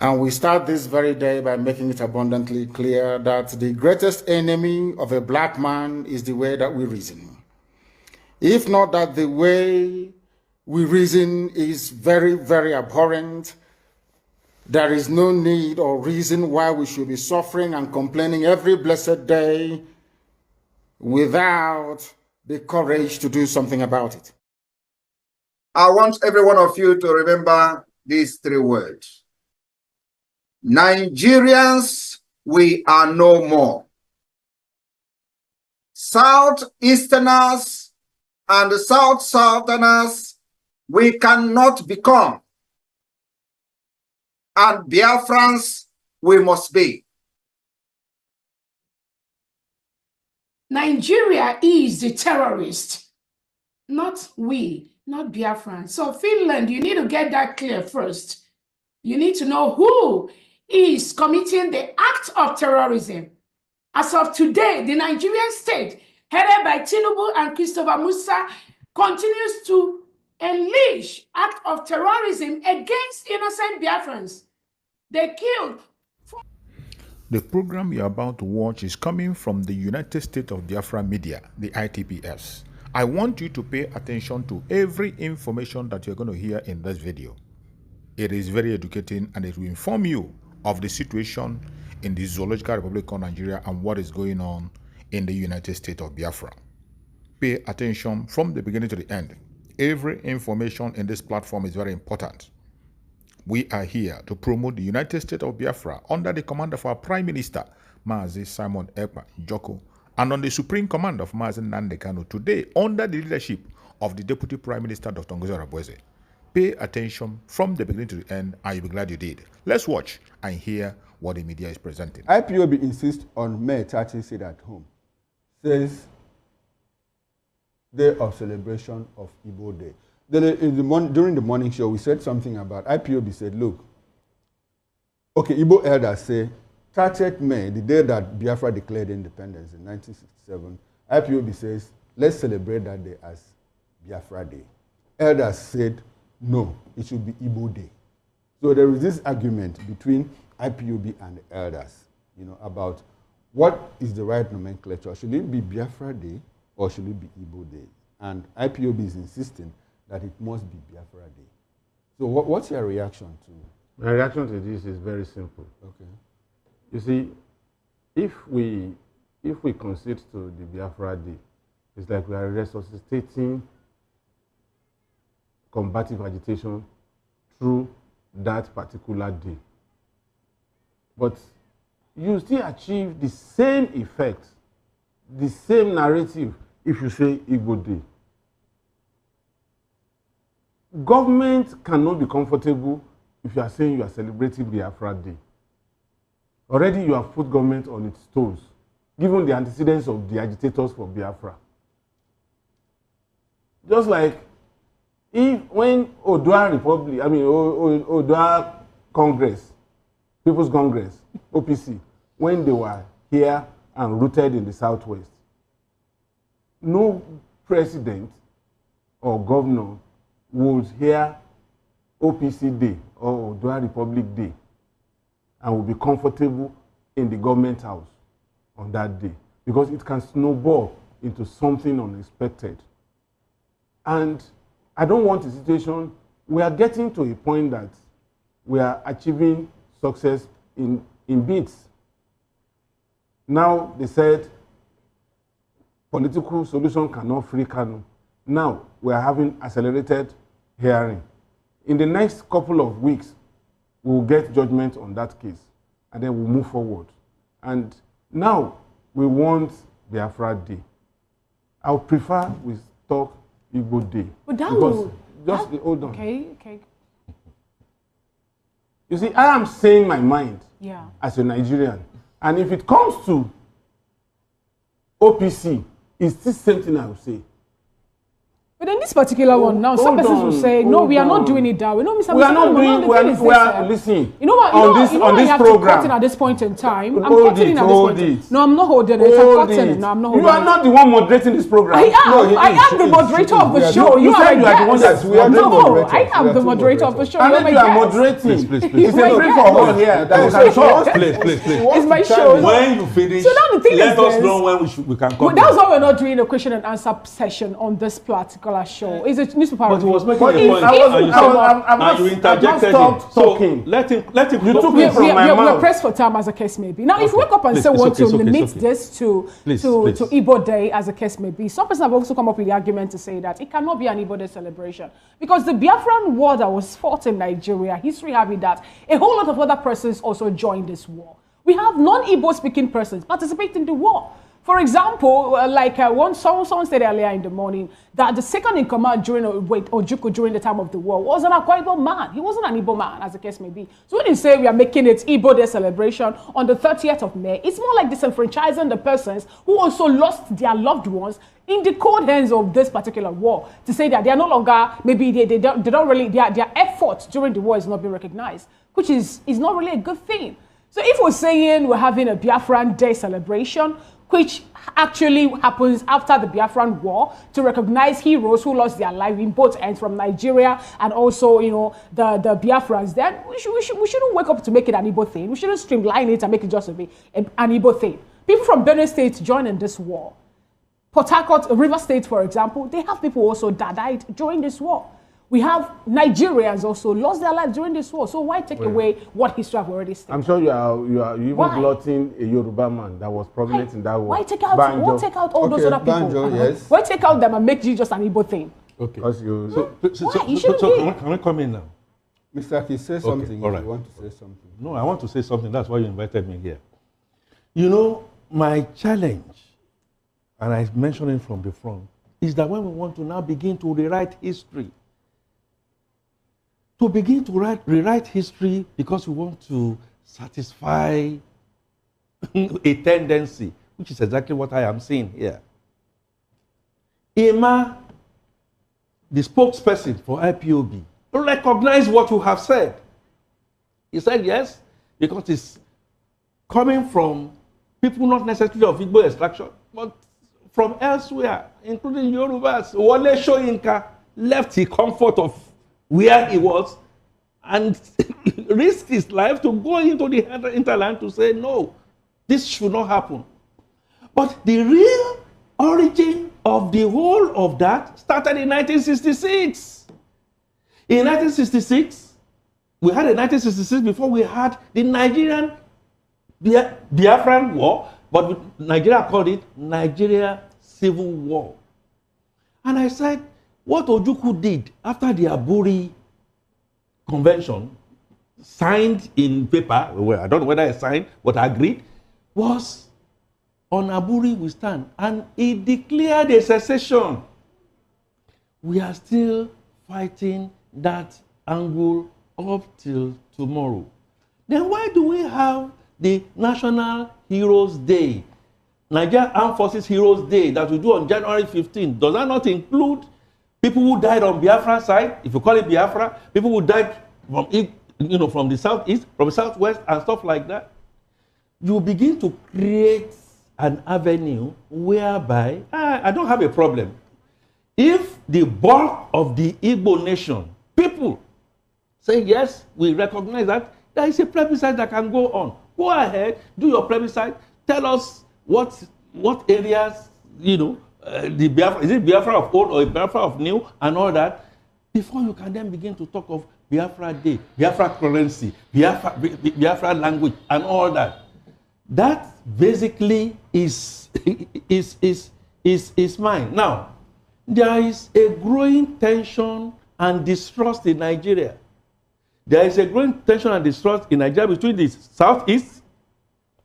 And we start this very day by making it abundantly clear that the greatest enemy of a black man is the way that we reason. If not that the way we reason is very, very abhorrent, there is no need or reason why we should be suffering and complaining every blessed day without the courage to do something about it. I want every one of you to remember these three words. Nigerians, we are no more. Southeasterners and Southerners, we cannot become. And Biafrans, we must be. Nigeria is the terrorist, not we, not Biafran. So Finland, you need to get that clear first. You need to know who is committing the act of terrorism. As of today, the Nigerian state, headed by Tinubu and Christopher Musa, continues to unleash act of terrorism against innocent Biafrans. They killed. The program you're about to watch is coming from the United States of Biafra Media, the ITPS. I want you to pay attention to every information that you're going to hear in this video. It is very educating and it will inform you of the situation in the Zoological Republic of Nigeria and what is going on in the United States of Biafra. Pay attention from the beginning to the end. Every information in this platform is very important. We are here to promote the United States of Biafra under the command of our Prime Minister, Mazi Simon Ekpa Njoko, and on the supreme command of Mazi Nnamdi Kanu, today under the leadership of the Deputy Prime Minister, Dr. Ngozi Oreboweze. Pay attention from the beginning to the end, and you'll be glad you did. Let's watch and hear what the media is presenting. IPOB insists on May 30 sit at home. Says day of celebration of Igbo Day. During the morning show, we said something about IPOB said, look, okay, Igbo elders say 30th May, the day that Biafra declared independence in 1967, IPOB says, let's celebrate that day as Biafra Day. Elders said, no, it should be Igbo Day. So there is this argument between IPOB and the elders, about what is the right nomenclature. Should it be Biafra Day or should it be Igbo Day? And IPOB is insisting that it must be Biafra Day. So what's your reaction to? My reaction to this is very simple. Okay. You see, if we concede to the Biafra Day, it's like we are resuscitating combative agitation through that particular day. But you still achieve the same effect, the same narrative if you say Igbo Day. Government cannot be comfortable if you are saying you are celebrating Biafra Day. Already you have put government on its toes, given the antecedents of the agitators for Biafra. Just like when Odua Republic, Odua Congress, People's Congress, OPC, when they were here and rooted in the Southwest, no president or governor would hear OPC Day or Odua Republic Day and will be comfortable in the government house on that day, because it can snowball into something unexpected. And I don't want a situation, we are getting to a point that we are achieving success in bits. Now they said political solution cannot free Kanu. Now we are having accelerated hearing. In the next couple of weeks, we will get judgment on that case, and then we'll move forward. And now we want Biafra Day. I would prefer we talk Igbo Day. But that because hold on. Okay. You see, I am saying my mind as a Nigerian, and if it comes to OPC, it's the same thing I will say. But in this particular one now, some persons will say, no, we are not doing it that way. No, Mr. We are not doing, we are listening. You know what? On this program. At this point in time, I'm cutting in at this point. No, I'm not holding it. I'm cutting it. No, I'm not holding it. You are not the one moderating this program. I am the moderator of the show. You are the one that's no, I am the moderator of the show. And if you are moderating, please. It's a free for all here. Please. It's my show. When you finish, let us know when we can come. That's why we're not doing a question and answer session on this particular show. It's a newspaper. But he was making a point. And you interjected him. So let him. You took it from my mouth. We're pressed for time, as a case may be. Now, if you wake up and say want to limit this to Igbo Day, as a case may be, some persons have also come up with the argument to say that it cannot be an Igbo Day celebration because the Biafran war that was fought in Nigeria, history having that a whole lot of other persons also joined this war. We have non-Igbo speaking persons participating in the war. For example, someone said earlier in the morning that the second in command during Ojukwu during the time of the war was an Akwa Ibom man. He wasn't an Igbo man, as the case may be. So when you say we are making it Igbo Day celebration on the 30th of May, it's more like disenfranchising the persons who also lost their loved ones in the cold hands of this particular war, to say that they are no longer, maybe they don't really, their effort during the war is not being recognized, which is not really a good thing. So if we're saying we're having a Biafran Day celebration, which actually happens after the Biafran War, to recognize heroes who lost their life in both ends, from Nigeria and also, the Biafrans, then we shouldn't wake up to make it an Igbo thing. We shouldn't streamline it and make it just an Igbo thing. People from Benue State joined in this war. Port Harcourt, River State, for example, they have people also that died during this war. We have Nigerians also lost their lives during this war. So why take away what history have already stated? I'm sure you even blotting a Yoruba man that was prominent in that war. Why take out all those other people? Banjo, yes. Why take out them and make you just an Igbo thing? Okay. So can we come in now? Mr. Aki, say something. All right. If you want to say something. No, I want to say something. That's why you invited me here. You know, my challenge, and I mentioned it from the front, is that when we want to now begin to rewrite history, rewrite history because we want to satisfy a tendency, which is exactly what I am seeing here. Emma, the spokesperson for IPOB, recognize what you have said. He said yes, because it's coming from people not necessarily of Igbo extraction, but from elsewhere, including Yorubas. Wale Soyinka left the comfort of where he was and risked his life to go into the hinterland to say, no, this should not happen. But the real origin of the whole of that started in 1966. In 1966, we had a 1966 before we had the Nigerian Biafran War, but Nigeria called it Nigeria Civil War. And I said, what Ojukwu did after the Aburi Convention, signed in paper, well, I don't know whether I signed, but I agreed, was on Aburi we stand. And he declared a secession. We are still fighting that angle up till tomorrow. Then why do we have the National Heroes Day, Nigeria Armed Forces Heroes Day, that we do on January 15th? Does that not include people who died on Biafra side, if you call it Biafra, people who died from the southeast, from the southwest, and stuff like that? You begin to create an avenue whereby I don't have a problem. If the bulk of the Igbo nation, people say, yes, we recognize that, there is a plebiscite that can go on. Go ahead, do your plebiscite, tell us what areas, the Biafra, is it Biafra of old or Biafra of new and all that, before you can then begin to talk of Biafra Day, Biafra currency, Biafra language and all that. That basically is mine. Now, there is a growing tension and distrust in Nigeria. There is a growing tension and distrust in Nigeria between the southeast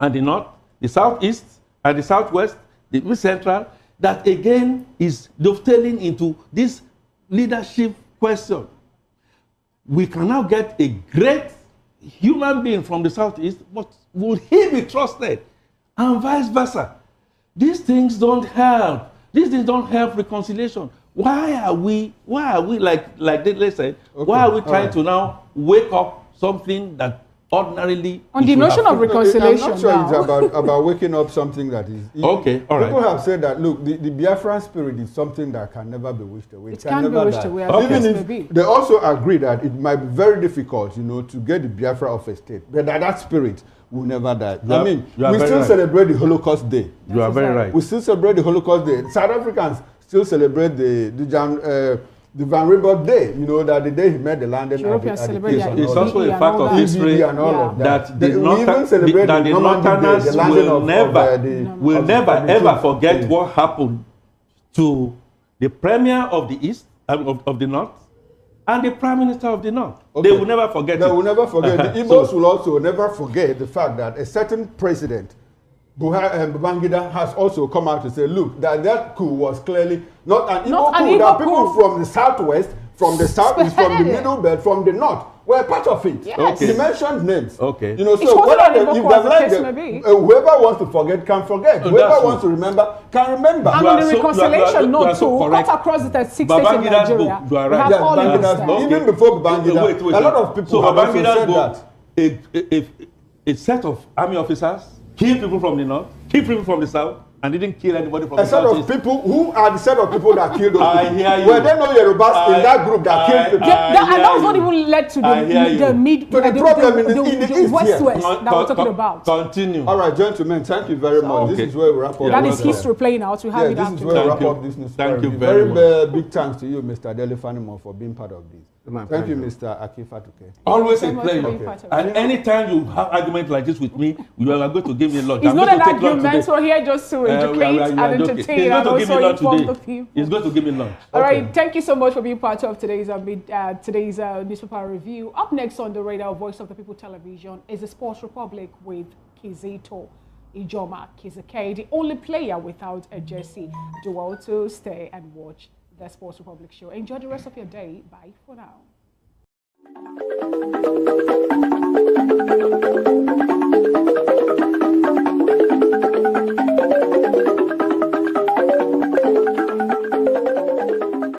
and the north, the southeast and the southwest, the mid central, that again is dovetailing into this leadership question. We can now get a great human being from the southeast, but will he be trusted? And vice versa. These things don't help. These things don't help reconciliation. why are we like let's say, Okay, why are we trying right. to now wake up something that ordinarily On the should notion have- of reconciliation I'm not sure now. it's about waking up something that is. Okay, all right. People have said that, look, the Biafran spirit is something that can never be wished away. It can't be never wished die. away, as the Even case if may be. they also agree that it might be very difficult, to get the Biafra off a state, but that spirit will never die. You are- I mean, you are we very still right. celebrate the Holocaust Day. You are very right. We still celebrate the Holocaust Day. South Africans still celebrate the Van Riebeck Day, that the day he met the land and Europeans celebrate Cape their It's and all also EBE a and fact all of that. history EBE and all of that They- the we Northern- even celebrate that the Normandy Day, Northerners the landing will of never the never ever forget King. what happened to the premier of the East of the North and the Prime Minister of the North. Okay. They will never forget They it. will never forget. The So- Igbos will also never forget the fact that a certain president, Babangida, has also come out to say, look, that coup was clearly not an Not Igbo an coup. That Igbo people coup. from the southwest, from the southeast, from the Spearheaded it. middle belt, from the north, were part of it. Yes. Okay. He mentioned names. Okay. So It wasn't whether an they, Igbo if coup, they've as the learned case them, may be. whoever wants to forget can forget. Oh, Whoever that's wants to remember can remember. And You on are the so- you are- reconciliation you are note, so too, correct. cut across the 36 states in Babangida's Nigeria. book, you are We right. have Yes, all of Babangida's this book. there. Even before Babangida, Wait, a lot of people so have also Babangida's said book, that. a set of army officers killed people from the north, killed people from the south, and didn't kill anybody from A the set of southeast. people who are the set of people that killed those I people. hear you. Were there no Yorubas in that group that killed people? And that was not you. even led to I hear the you. mid, But the problem in the East west-west Con- that we're con- talking con- about. Continue. All right, gentlemen, thank you very much. Okay. This is where we wrap up. Yeah, That well is done. history playing out. We have Yeah, it this is after. where we Thank wrap you. up this news. Thank you very very much. big thanks to you, Mr. Delefanimo, for being part of this. My Thank you, pleasure. Mr. Akifatuke. Always Thank a you so much for pleasure. being part of it. And anytime you have argument like this with me, you are going to give me lunch. It's I'm not going an to take lunch argument. today. We're here just to educate You are and joking. entertain He's and going to give me also lunch inform today. the people. He's going to give me lunch. All right, thank you so much for being part of today's newspaper review. Up next on the radar, Voice of the People Television, is the Sports Republic with Kizito Ijoma Kizake, the only player without a jersey. Do well to stay and watch the Sports Republic show. Enjoy the rest of your day. Bye for now.